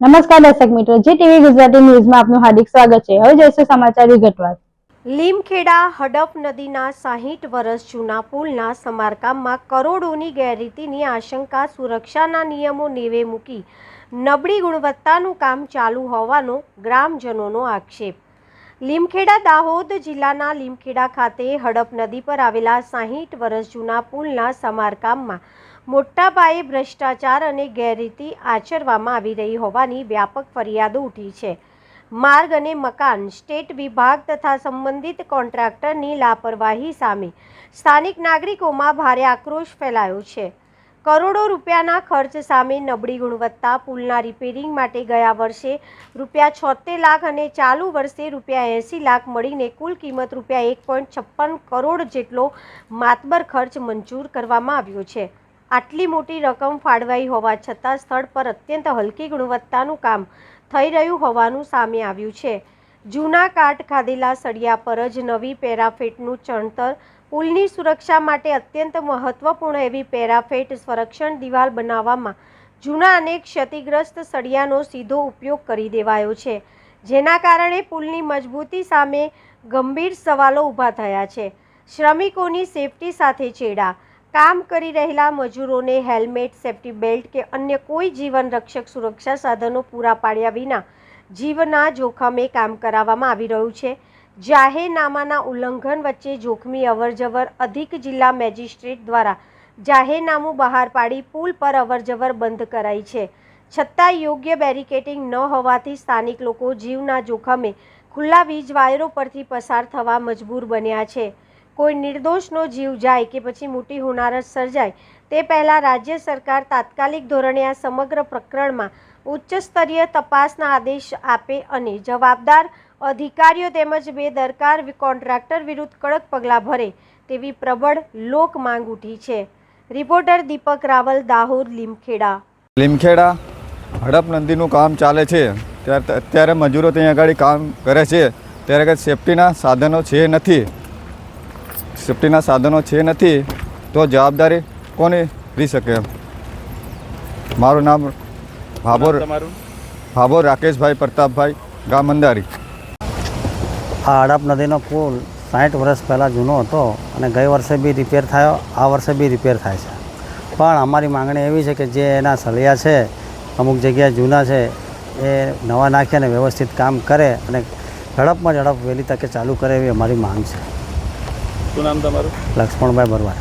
નમસ્કાર દર્શક મિત્રો, જી ટીવી ગુજરાતી ન્યૂઝમાં આપનું હાર્દિક સ્વાગત છે। હવે જોઈશું સમાચાર વિગતવાર। લીમખેડા હડપ નદીના 60 વર્ષ જૂના પુલના સમારકામમાં કરોડોની ગેરરીતિની આશંકા, સુરક્ષાના નિયમો નેવે મૂકી નબળી ગુણવત્તાનું કામ ચાલુ હોવાનો ગ્રામજનોનો આક્ષેપ। લીમખેડા દાહોદ જિલ્લાના લીમખેડા ખાતે હડપ નદી પર આવેલા 60 વર્ષ જૂના પુલના સમારકામમાં મોટા પાયે ભ્રષ્ટાચાર અને ગેરરીતિ આચરવામાં આવી રહી હોવાની વ્યાપક ફરિયાદો ઉઠી છે। માર્ગ અને મકાન સ્ટેટ વિભાગ તથા સંબંધિત કોન્ટ્રાક્ટરની લાપરવાહી સામે સ્થાનિક નાગરિકોમાં ભારે આક્રોશ ફેલાયો છે। કરોડો રૂપિયાના ખર્ચ સામે નબળી ગુણવત્તા પુલના રિપેરિંગ માટે ગયા વર્ષે ₹76 લાખ અને ચાલુ વર્ષે ₹80 લાખ મળીને કુલ કિંમત ₹1.56 કરોડ જેટલો માતબર ખર્ચ મંજૂર કરવામાં આવ્યો છે। આટલી મોટી રકમ ફાળવાઈ હોવા છતાં સ્થળ પર અત્યંત હલકી ગુણવત્તાનું કામ થઈ રહ્યું હોવાનું સામે આવ્યું છે। જૂના કાટ ખાધેલા સળિયા પર જ નવી પેરાફેટનું ચણતર, પુલની સુરક્ષા માટે અત્યંત મહત્વપૂર્ણ એવી પેરાફેટ સંરક્ષણ દિવાલ બનાવવામાં જૂના અને ક્ષતિગ્રસ્ત સળિયાનો સીધો ઉપયોગ કરી દેવાયો છે, જેના કારણે પુલની મજબૂતી સામે ગંભીર સવાલો ઊભા થયા છે। શ્રમિકોની સેફટી સાથે ચેડા, કામ કરી રહેલા મજૂરોને હેલ્મેટ, સેફટી બેલ્ટ કે અન્ય કોઈ જીવન રક્ષક સુરક્ષા સાધનો પૂરા પાડ્યા વિના જીવના જોખમે કામ કરાવવામાં આવી રહ્યું છે। જાહેરનામાના ઉલ્લંઘન વચ્ચે જોખમી અવરજવર અધિક જિલ્લા મેજિસ્ટ્રેટ દ્વારા જાહેરનામું બહાર પાડી પુલ પર અવરજવર બંધ કરાઈ છે, છતાં યોગ્ય બેરિકેડિંગ ન હોવાથી સ્થાનિક લોકો જીવના જોખમે ખુલ્લા વીજ વાયરો પરથી પસાર થવા મજબૂર બન્યા છે। કોઈ નિર્દોષનો જીવ જાય કે પછી મોટી હોનારત સર્જાય તે પહેલાં રાજ્ય સરકાર તાત્કાલિક ધોરણે આ સમગ્ર પ્રકરણમાં ઉચ્ચ સ્તરીય તપાસના આદેશ આપે અને જવાબદાર અધિકારીઓ તેમજ બેદરકાર કોન્ટ્રાક્ટર વિરુદ્ધ કડક પગલાં ભરે તેવી પ્રબળ લોક માંગ ઉઠી છે। રિપોર્ટર દીપક રાવલ, દાહોદ, લીમખેડા હડપ નદીનું કામ ચાલે છે ત્યારે અત્યારે મજૂરો ત્યાં આગળ કામ કરે છે ત્યારે સેફટીના સાધનો છે નથી તો જવાબદારી કોની રહી શકે? મારું નામ ભાભોર રાકેશભાઈ પ્રતાપભાઈ, ગામ અંધારી। આ હડપ નદીનો પુલ 60 વર્ષ પહેલાં જૂનો હતો અને ગઈ વર્ષે બી રિપેર થયો, આ વર્ષે બી રિપેર થાય છે, પણ અમારી માંગણી એવી છે કે જે એના સળિયા છે અમુક જગ્યાએ જૂના છે એ નવા નાખી અને વ્યવસ્થિત કામ કરે અને ઝડપમાં ઝડપ વહેલી તકે ચાલુ કરે એવી અમારી માંગ છે। શું નામ તમારું? લક્ષ્મણભાઈ બરવાર।